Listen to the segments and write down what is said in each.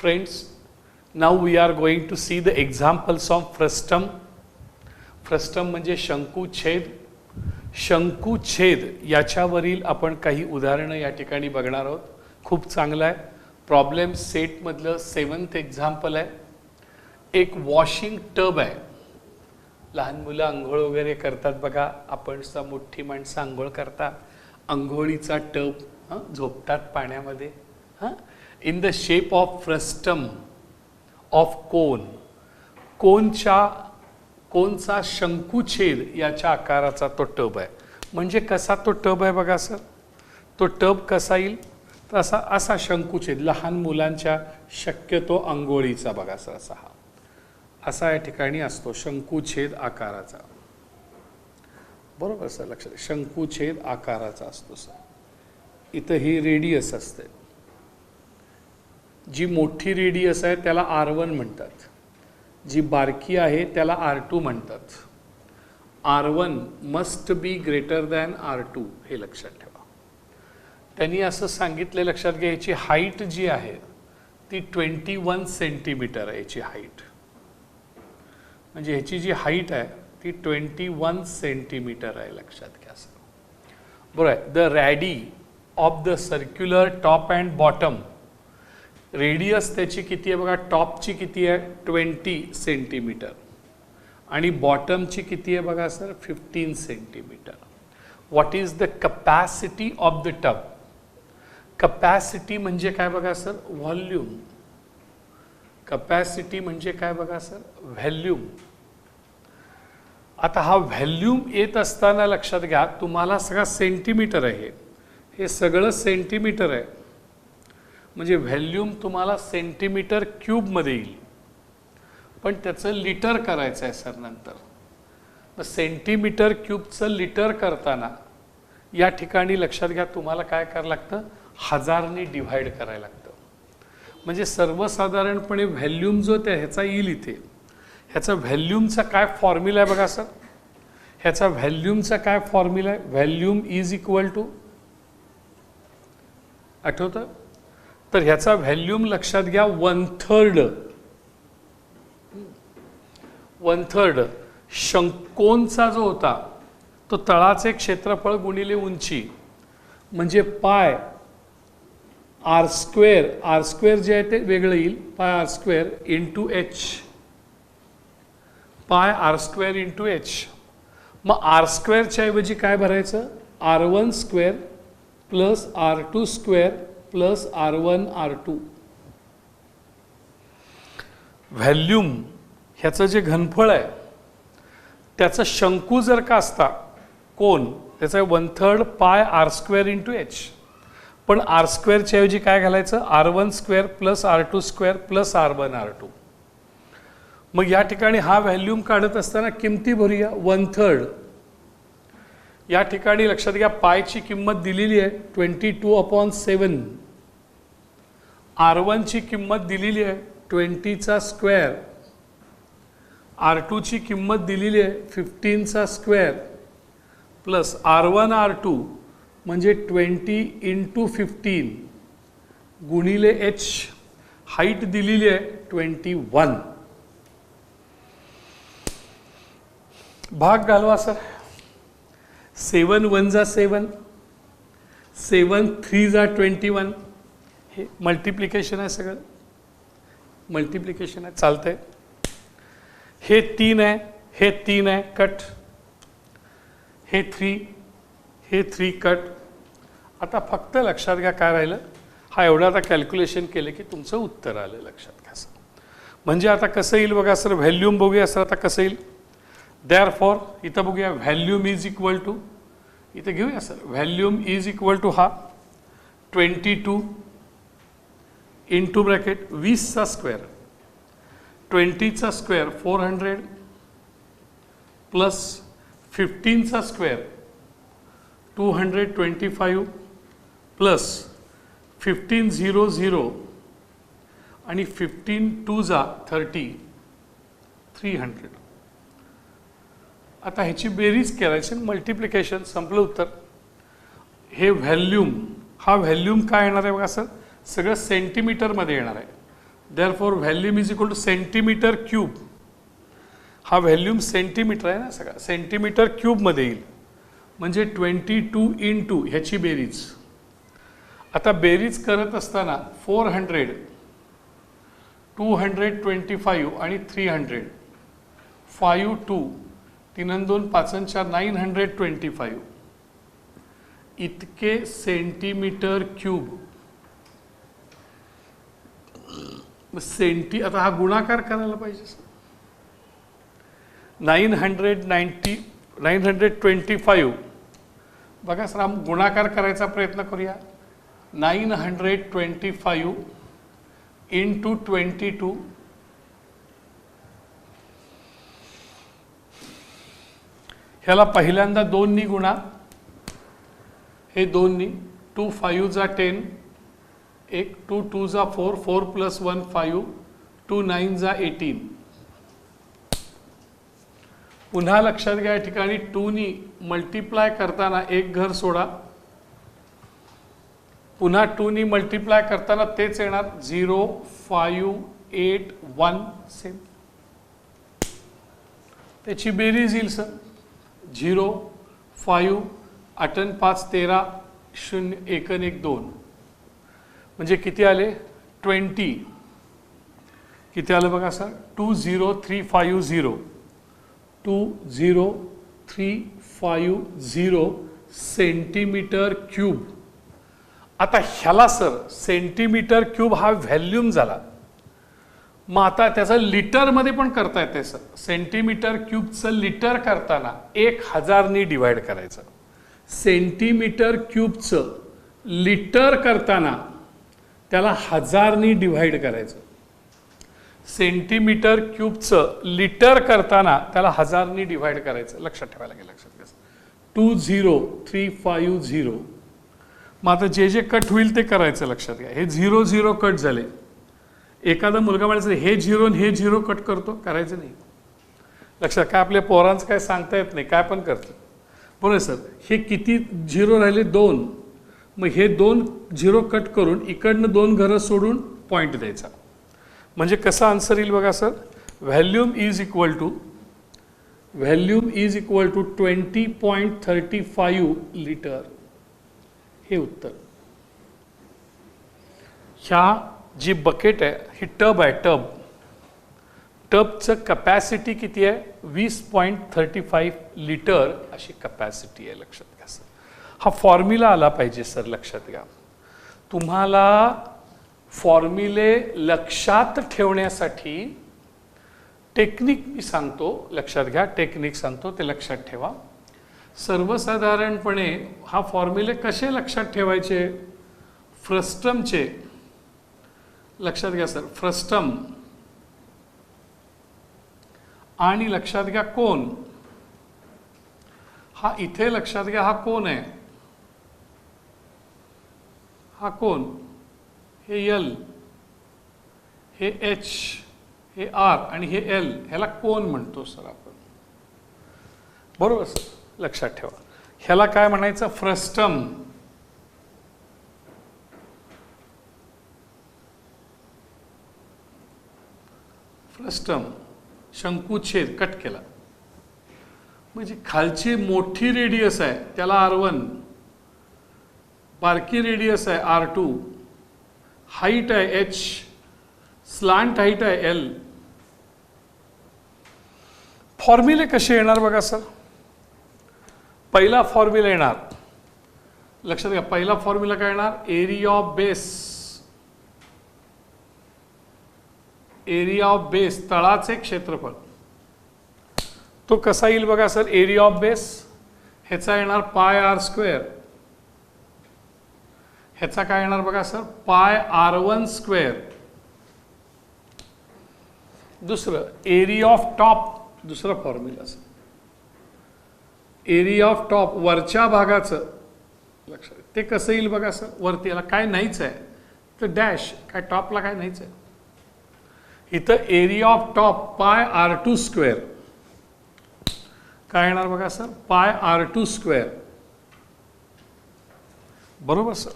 Friends, now we are going to see the examples of frustum. Frustum म्हणजे शंकुछेद. शंकुछेद याच्यावरील आपण काही उदाहरणं या ठिकाणी बघणार आहोत. खूप चांगलं आहे. प्रॉब्लेम सेटमधलं 7th एक्झाम्पल आहे. एक वॉशिंग टब आहे. लहान मुलं आंघोळ वगैरे करतात बघा. आपण मोठी माणसं आंघोळ करतात. आंघोळीचा टब झोपतात पाण्यामध्ये. In the shape of frustum of cone. कोनचा शंकुछेद याच्या आकाराचा तो टब आहे. म्हणजे कसा तो टब आहे बघा सर. तो टब कसा येईल तर असा शंकुछेद लहान मुलांच्या शक्यतो अंघोळीचा बघा सर. असा या ठिकाणी असतो शंकुछेद आकाराचा. बरोबर सर, लक्षात. शंकुछेद आकाराचा असतो सर. इथं ही रेडियस असते. जी मोठी रेडियस आहे त्याला R1 म्हणतात. जी बारकी आहे त्याला R2 म्हणतात. R1 must be greater than R2 हे लक्षात ठेवा. त्यांनी असं सांगितलं, लक्षात घ्या. याची हाईट जी आहे ती 21 सेंटीमीटर आहे. याची हाईट म्हणजे ह्याची जी हाईट आहे ती 21 सेंटीमीटर आहे. लक्षात घ्या सर. बरोबर आहे. The radii of the circular top and bottom. Radius त्याची किती आहे बघा. टॉपची किती आहे 20 सेंटीमीटर आणि बॉटमची किती आहे बघा sir 15 centimetre. What is the capacity of the tub. Capacity म्हणजे काय बघा सर व्हॉल्यूम. कपॅसिटी म्हणजे काय बघा सर व्हॅल्यूम. आता हा व्हॅल्यूम येत असताना लक्षात घ्या तुम्हाला सगळा सेंटीमीटर आहे. हे सगळं सेंटीमीटर आहे. म्हणजे व्हॅल्यूम तुम्हाला सेंटीमीटर क्यूबमध्ये येईल. पण त्याचं लिटर करायचं आहे सर नंतर. तर सेंटीमीटर क्यूबचं लिटर करताना या ठिकाणी लक्षात घ्या तुम्हाला काय करायला लागतं 1000ने डिव्हाइड करायला लागतं. म्हणजे सर्वसाधारणपणे व्हॅल्यूम जो त्या ह्याचा येईल इथे. ह्याचा व्हॅल्यूमचा काय फॉर्म्युला आहे बघा सर. ह्याचा व्हॅल्यूमचा काय फॉर्म्युला आहे. व्हॅल्यूम इज इक्वल टू आठवतं. तर ह्याचा व्हॅल्यूम लक्षात घ्या 1/3 शंकोनचा जो होता तो तळाचे क्षेत्रफळ गुणिले उंची म्हणजे पाय R स्क्वेअर. R स्क्वेअर जे आहे ते वेगळं येईल. पाय R स्क्वेअर इंटू H. पाय R स्क्वेअर इंटू H. मग R स्क्वेअरच्या ऐवजी काय भरायचं R1 square plus R2 square plus R1 R2. Volume ह्याचं जे घनफळ आहे त्याचं शंकू जर का असता कोण त्याचा 1/3 पाय R स्क्वेअर इंटू H. पण R स्क्वेअरच्या ऐवजी काय घालायचं R1 square plus R2 square plus R1 R2. मग या ठिकाणी हा व्हॅल्यूम काढत असताना किमती भरूया 1/3. या ठिकाणी लक्षात घ्या पायची किंमत दिलेली आहे 22/7. R1 ची किंमत दिलेली आहे 20चा स्क्वेअर. R2 ची किंमत दिलेली आहे 15चा स्क्वेअर प्लस R1 R2 म्हणजे 20 इंटू 15 गुणिले H. हाईट दिलेली आहे 21. भाग घालवा सर. 7 1 जा 7. 7 3 जा 21. हे मल्टिप्लिकेशन आहे. सगळं मल्टिप्लिकेशन आहे. चालतंय. हे 3 आहे. हे 3 आहे कट. हे 3 कट. आता फक्त लक्षात घ्या काय राहिलं. हा एवढं आता कॅल्क्युलेशन केलं की तुमचं उत्तर आलं. लक्षात घ्या सर. म्हणजे आता कसं येईल बघा सर. व्हॅल्यूम बघूया सर आता कसं येईल. देअरफॉर इथं बघूया व्हॅल्यूम इज इक्वल टू. इथं घेऊया sir. Volume is equal to हा 22 इंटू ब्रॅकेट 20चा स्क्वेअर 20चा स्क्वेअर 400 प्लस 15चा स्क्वेअर 225 प्लस 1500 आणि 15 2 जा 30 300. आता ह्याची बेरीज करायची मल्टिप्लिकेशन. संपलं उत्तर. हे व्हॅल्यूम हा व्हॅल्यूम काय येणार आहे बघा सर. सगळं सेंटीमीटरमध्ये येणार आहे. Therefore volume is equal two centimetre cube. हा व्हॅल्यूम सेंटीमीटर आहे ना सगळा, सेंटीमीटर क्यूबमध्ये येईल. म्हणजे 22 इंटू ह्याची बेरीज. आता बेरीज करत असताना 400, 225 आणि 300, 5 2 3 2 5 4 925 इतके सेंटीमीटर क्यूब. आता हा गुणाकार करायला पाहिजे. 925 बघा सर, आपण गुणाकार करायचा प्रयत्न करूया. 925 इंटू 22 ह्याला पहिल्यांदा 2 नी गुणा, हे 2 नी. 2 5 जा 10, 1 2 2 जा 4, 4 + 1 5, 2 9 जा 18. पुन्हा लक्षात घ्या, या ठिकाणी 2 नी मल्टिप्लाय करताना एक घर सोडा, पुन्हा 2 नी मल्टिप्लाय करताना तेच येणार. 0 5 8 1 सेम. त्याची बेरीज येईल सर. 0 5 8 5 13 0 1 1 2 म्हणजे किती आले? 20. किती आलं बघा सर? 20350 20,350 centimetre cube. आता ह्याला सर सेंटीमीटर क्यूब हा व्हॅल्यूम झाला. मग आता त्याचं लिटरमध्ये पण करता येते सर. सेंटीमीटर क्यूबचं लिटर करताना 1000 नी डिवाइड करायचं. सेंटीमीटर क्यूबचं लिटर करताना त्याला 1000 नी डिवाइड करायचं. सेंटीमीटर क्यूबचं लिटर करताना त्याला 1000 नी डिवाइड करायचं. लक्षात ठेवायला लागेल. लक्षात घ्या. 20350. मग आता जे जे कट होईल ते करायचं. लक्षात घ्या, हे 0 0 कट झाले. एखादा मुलगा म्हणायचं हे 0 आणि हे 0 कट करतो, करायचं नाही. लक्षात काय, आपल्या पोरांचं काय सांगता येत नाही, काय पण करतं. बरोबर सर. हे किती 0 राहिले? 2. मग हे 2 0 कट करून इकडनं 2 घरं सोडून पॉईंट द्यायचा. म्हणजे कसं आन्सर येईल बघा sir. Volume is equal to 20.35 litre. हे उत्तर. ह्या जी बकेट आहे ही टब आहे. टबचं कपॅसिटी किती आहे? 20.35 लिटर अशी कपॅसिटी आहे. लक्षात घ्या सर. हा फॉर्म्युला आला पाहिजे सर. लक्षात घ्या, तुम्हाला फॉर्म्युले लक्षात ठेवण्यासाठी टेक्निक मी सांगतो. लक्षात घ्या, टेक्निक सांगतो, ते लक्षात ठेवा. सर्वसाधारणपणे हा फॉर्म्युले कसे लक्षात ठेवायचे? फ्रस्टमचे. लक्षात घ्या सर, फ्रस्टम आणि लक्षात घ्या कोन. हा इथे लक्षात घ्या, हा कोन आहे. हा कोन, हे L, हे H, हे R आणि हे L. ह्याला कोन म्हणतो सर आपण. बरोबर सर. लक्षात ठेवा, ह्याला काय म्हणायचं? फ्रस्टम. फ्रस्टम शंकुछेद कट केला म्हणजे खालची मोठी रेडियस आहे त्याला R1, बारकी रेडियस आहे R2, हाईट आहे H, स्लांट हाईट आहे L. फॉर्म्युले कसे येणार बघा सर. पहिला फॉर्म्युला येणार, लक्षात घ्या, पहिला फॉर्म्युला काय येणार? Area of base. Area of base, तळाचे क्षेत्रफळ. तो कसा येईल बघा सर. एरिया ऑफ बेस ह्याचा येणार πr². ह्याचा काय येणार बघा सर? πr1². दुसरं एरिया ऑफ टॉप, दुसरा formula sir. Area of top वरच्या भागाचं. लक्षात, ते कसं येईल बघा सर. वरती याला काय नाहीच आहे तर डॅश, काय टॉपला काय नाहीच आहे. इथं एरिया ऑफ टॉप πr2². काय येणार बघा सर? πr2². बरोबर सर.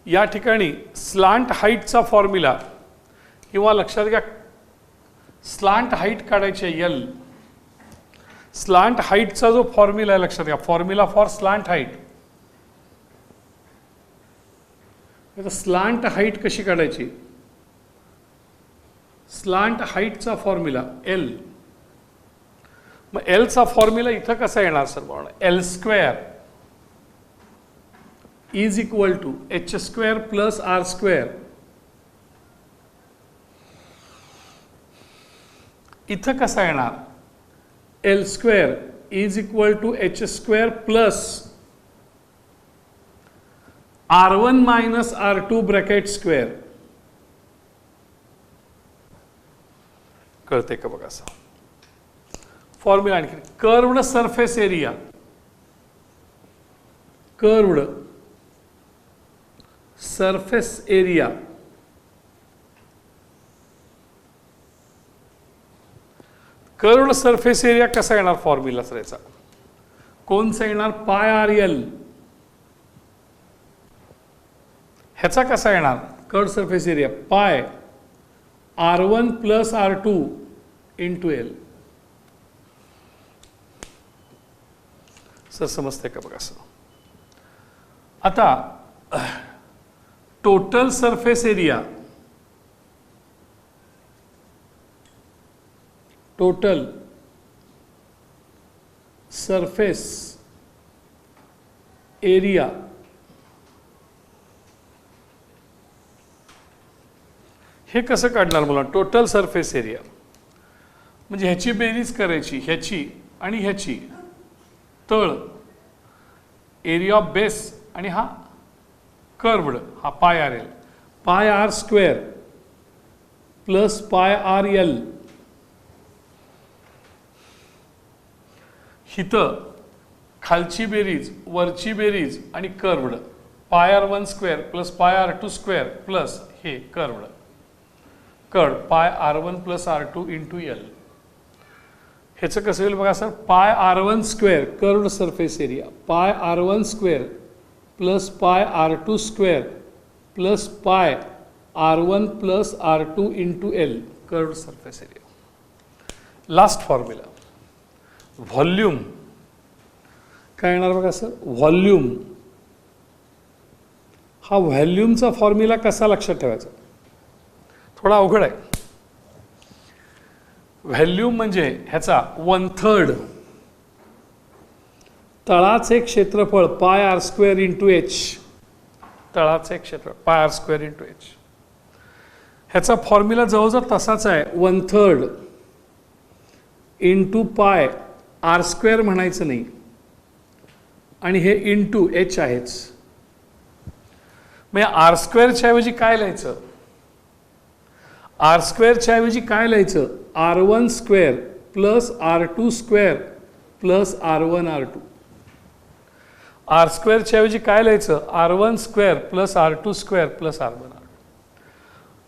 या ठिकाणी स्लांट हाईटचा फॉर्म्युला किंवा लक्षात घ्या स्लांट हाईट काढायची आहे एल. स्लांट हाईटचा जो फॉर्म्युला आहे लक्षात घ्या, formula for slant height. Slant height कशी काढायची? स्लांट हाईटचा फॉर्म्युला एल. मग एलचा फॉर्म्युला इथं कसा येणार सर? म्हणून L square is equal to H square plus R square. इथं कसा येणार? L square is equal to H square plus R1 minus R2 bracket square. कळते का बघा असं फॉर्म्युला. आणखी curved surface area, curved surface area curved surface area कसा येणार फॉर्म्युला सर याचा? कोणचा येणार? पाय आर एल. ह्याचा कसा येणार कर्व्ड सरफेस एरिया? पाय R1 plus R2 into L. Sir समजते का बघा सर? आता total surface area, total surface area हे कसं काढणार मला? टोटल सरफेस एरिया म्हणजे ह्याची बेरीज करायची, ह्याची आणि ह्याची, तळ एरिया ऑफ बेस आणि हा कर्व्ड हा पाय आर एल. Pi R square plus pi R L. हिथं खालची बेरीज वरची बेरीज आणि curved pi R one square plus pi R two square plus हे curved curved pi R one plus R two into L. ह्याचं कसं होईल बघा sir? Pi R one square curved surface area pi R one square plus pi R two square plus pi R one plus R two into L curved surface area. Last formula volume काय येणार बघा sir? Volume. हा व्हॉल्यूमचा formula कसा लक्षात ठेवायचा? थोडा अवघड आहे. व्हॉल्यूम म्हणजे ह्याचा 1/3 तळाचे क्षेत्रफळ pi R square into H. तळाचे क्षेत्रफळ pi R square into H. ह्याचा फॉर्म्युला जवळजवळ तसाच आहे. 1/3 इंटू पाय आर स्क्वेअर म्हणायचं नाही आणि हे इंटू एच आहेच. म्हणजे आर स्क्वेअरच्या ऐवजी काय लिहायचं? आर स्क्वेअरच्या ऐवजी काय लिहायचं? R1 square plus R2 square plus R1 R2. R स्क्वेअरच्या ऐवजी काय लिहायचं? R1 square plus R2 square plus R1 R2.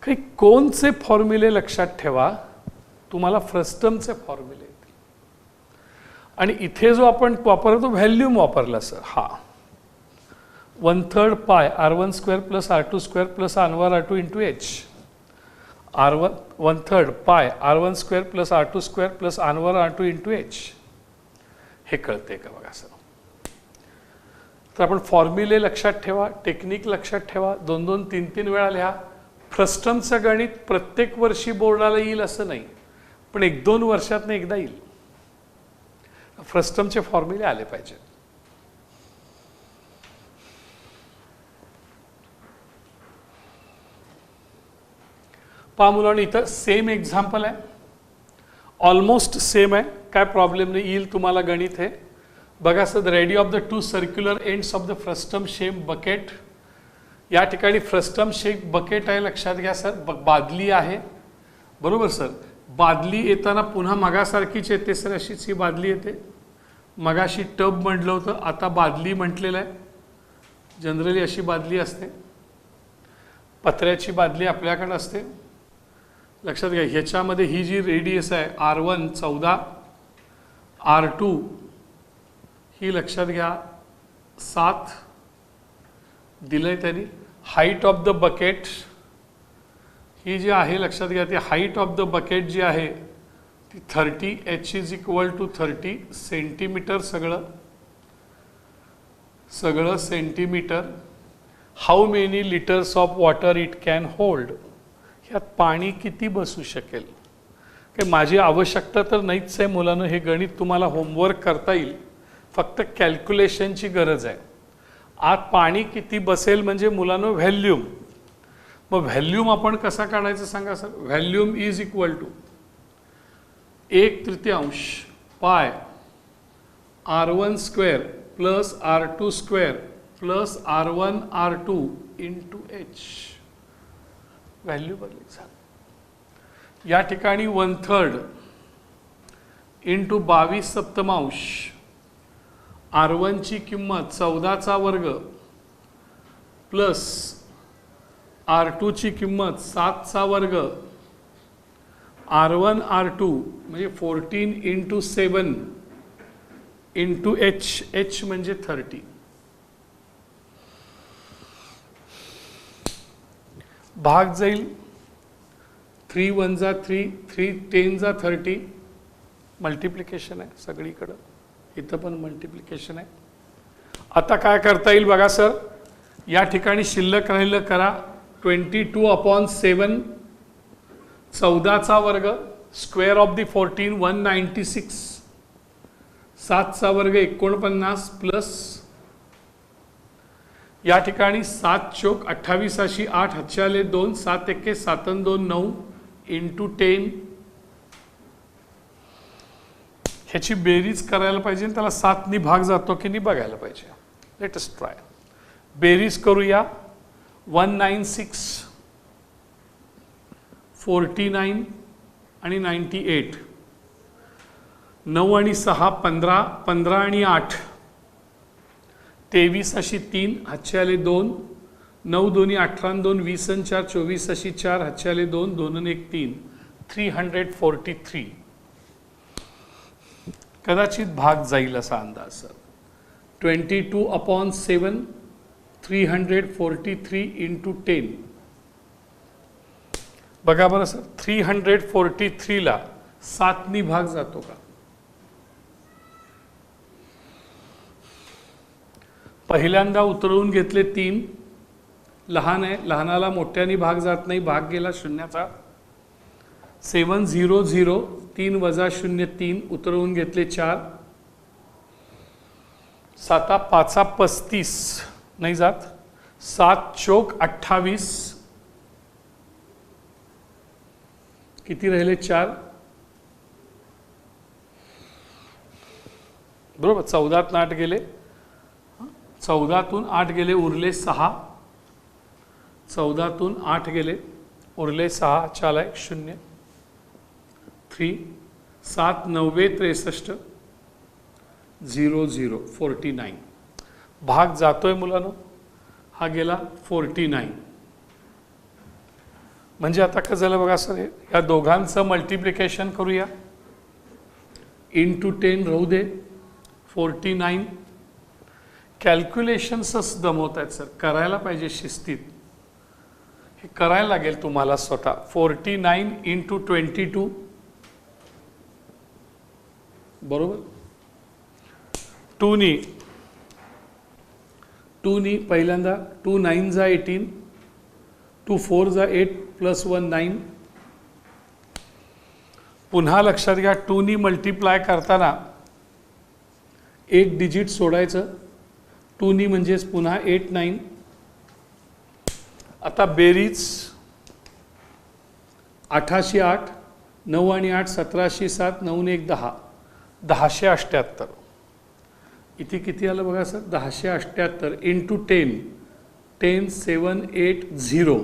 काही कोणचे फॉर्म्युले लक्षात ठेवा, तुम्हाला फ्रस्टमचे फॉर्म्युले येतील. आणि इथे जो आपण वापरतो व्हॅल्यूम वापरला सर, हा 1/3 pi R1 square plus R2 square plus R1 R2 into H. R1 1/3 pi R1 square plus R2 square plus R1 R2 into H. हे कळते का बघा सर? तर आपण फॉर्म्युले लक्षात ठेवा, टेक्निक लक्षात ठेवा, 2-2, 3-3 वेळा लिहा. फ्रस्टमचं गणित प्रत्येक वर्षी बोर्डाला येईल असं नाही, पण 1-2 वर्षातनं एकदा येईल. फ्रस्टमचे फॉर्म्युले आले पाहिजे. पहा मुलांनी इथं सेम एक्झाम्पल आहे, ऑलमोस्ट सेम आहे, काय प्रॉब्लेम नाही, येईल तुम्हाला गणित हे. बघा sir, the ready of the 2 circular ends of the frustum shape bucket. या ठिकाणी फ्रस्टम शेप बकेट आहे, लक्षात घ्या सर. बादली आहे, बरोबर सर. बादली येताना पुन्हा मगासारखीच येते सर, अशीच ही बादली येते. मगाशी टब म्हटलं होतं, आता बादली म्हटलेलं आहे. जनरली अशी बादली असते, पत्र्याची बादली आपल्याकडे असते. लक्षात घ्या, ह्याच्यामध्ये ही जी रेडियस आहे R1 14, R2 ही लक्षात घ्या 7 दिलंय त्यांनी. हाईट ऑफ द बकेट ही जी आहे लक्षात घ्या, ती हाईट ऑफ द बकेट जी आहे ती 30 h is equal to 30 centimetre, सगळं centimetre. How many litres of water it can hold, ह्यात पाणी किती बसू शकेल. काही माझी आवश्यकता तर नाहीच आहे मुलांनो, हे गणित तुम्हाला होमवर्क करता येईल, फक्त कॅल्क्युलेशनची गरज आहे. आत पाणी किती बसेल म्हणजे मुलांनो व्हॅल्यूम. मग व्हॅल्यूम आपण कसा काढायचं सांगा sir. Volume is equal to 1/3 pi R1 square plus R2 square plus R1 R2 into H. Value बदली झाली. या ठिकाणी 1/3 इंटू 22/7 R1 ची किंमत 14चा वर्ग प्लस R2 ची किंमत 7चा वर्ग, R1 R2 म्हणजे 14 इंटू 7 इंटू H म्हणजे 30. भाग जाईल 3 1 जा 3, 3 10 जा 30. मल्टिप्लिकेशन आहे सगळीकडं, इथं पण मल्टिप्लिकेशन आहे. आता काय करता येईल बघा सर, या ठिकाणी शिल्लक राहिलं करा. 22/7 14चा वर्ग स्क्वेअर ऑफ द 14 196, 7चा वर्ग 49 प्लस या ठिकाणी 7 चोक 28 अशी 8 हातच्याले 2, 7 एक्के 7 2 9 इंटू 10. ह्याची बेरीज करायला पाहिजे, त्याला 7नी भाग जातो की नाही बघायला पाहिजे. Let us try. बेरीज करूया. 196 49 आणि 98, 9 आणि 6 15, 15 आणि 8 23 अशी 3 हातच्याले 2, 9 2 18 2 20 आणि 4 24 अशी 4 हातच्याले 2 2 आणि 1 3, 343. कदाचित भाग जाईल असा अंदाज सर. 22/7 343 इंटू 10. बघा बरं सर, 343ला 7नी भाग जातो का. पहिल्यांदा उतरवून घेतले 3, लहान आहे, लहानाला मोठ्याने भाग जात नाही, भाग गेला शून्याचा. 7 0 0 3 वजा 0 3 उतरवून घेतले 4, 7 5 35 नाही जात, 7 चोक 28 किती राहिले 4 बरोबर. 14 8 गेले, 14तून 8 गेले उरले 6, 14तून 8 गेले उरले 6, चालाय 0 3, 7 9 63 0 0 49. भाग जातोय मुलांनो, हा गेला 49. म्हणजे आता कसं झालं बघा सर, या दोघांचं मल्टिप्लिकेशन करूया. इंटू 10 राहू दे, 49. कॅल्क्युलेशन्सच दमवत आहेत सर, करायला पाहिजे शिस्तीत, हे करायला लागेल तुम्हाला स्वतः. 49 इंटू 22 बरोबर. 2 नी पहिल्यांदा 2 9 जा 18, 2 4 जा 8 प्लस 1 9. पुन्हा लक्षात घ्या, 2 नी मल्टिप्लाय करताना एक डिजिट सोडायचं. 2 नी म्हणजेच पुन्हा 8 9. आता बेरीज 8 8, 9 आणि 8 17 7, 9 आणि 1 10, 1078. इथे किती आलं बघा सर, 1078 इंटू 10, 10 7 8 0.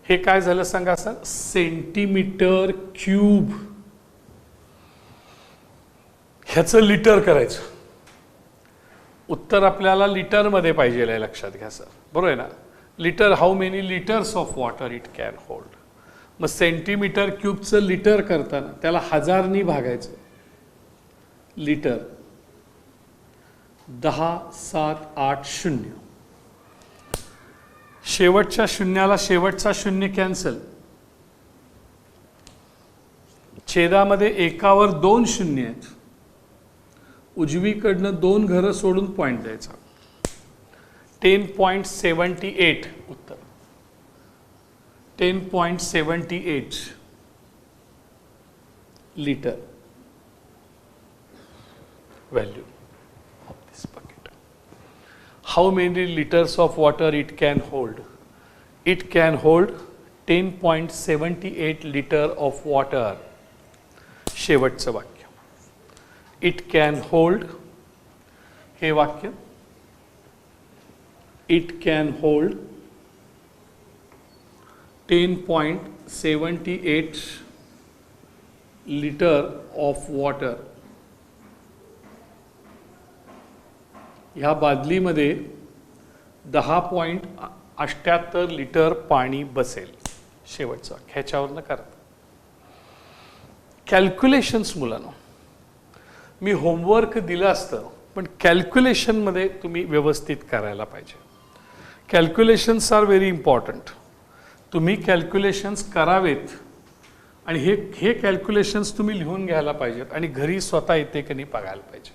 हे काय झालं सांगा सर, सेंटीमीटर क्यूब. ह्याचं लिटर करायचं. उत्तर आपल्याला लिटरमध्ये पाहिजे आहे, लक्षात घ्या सर, बरोबर आहे ना. Litre, how many litres of water it can hold. मग सेंटीमीटर क्यूबचं लिटर करताना त्याला 1000नी भागायचं. लिटर 10 7 8 0. शेवटच्या शून्याला शेवटचा शून्य कॅन्सल. छेदामध्ये एकावर 2 शून्य आहेत. उजवीकडनं 2 घरं सोडून पॉईंट द्यायचा. 10.78 उत्तर. 10.78 liter value of this bucket. How many liters of water it can hold? It can hold 10.78 liter of water. शेवटचं वाक्य. It can hold, हे वाक्य, it can hold 10.78 liter of water. ह्या बादलीमध्ये 10.78 लिटर पाणी बसेल. शेवटचं ह्याच्यावरनं करा. कॅल्क्युलेशन्स मुलांनो, मी होमवर्क दिलं असतं पण कॅल्क्युलेशनमध्ये तुम्ही व्यवस्थित करायला पाहिजे. Calculations are very important. तुम्ही कॅल्क्युलेशन्स करावेत आणि हे कॅल्क्युलेशन्स तुम्ही लिहून घ्यायला पाहिजेत आणि घरी स्वतः येते की नाही बघायला पाहिजे.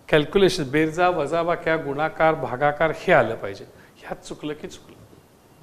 कॅल्क्युलेशन बेरजा वजाबाक्या गुणाकार भागाकार हे आलं पाहिजे. ह्यात चुकलं की चुकलं.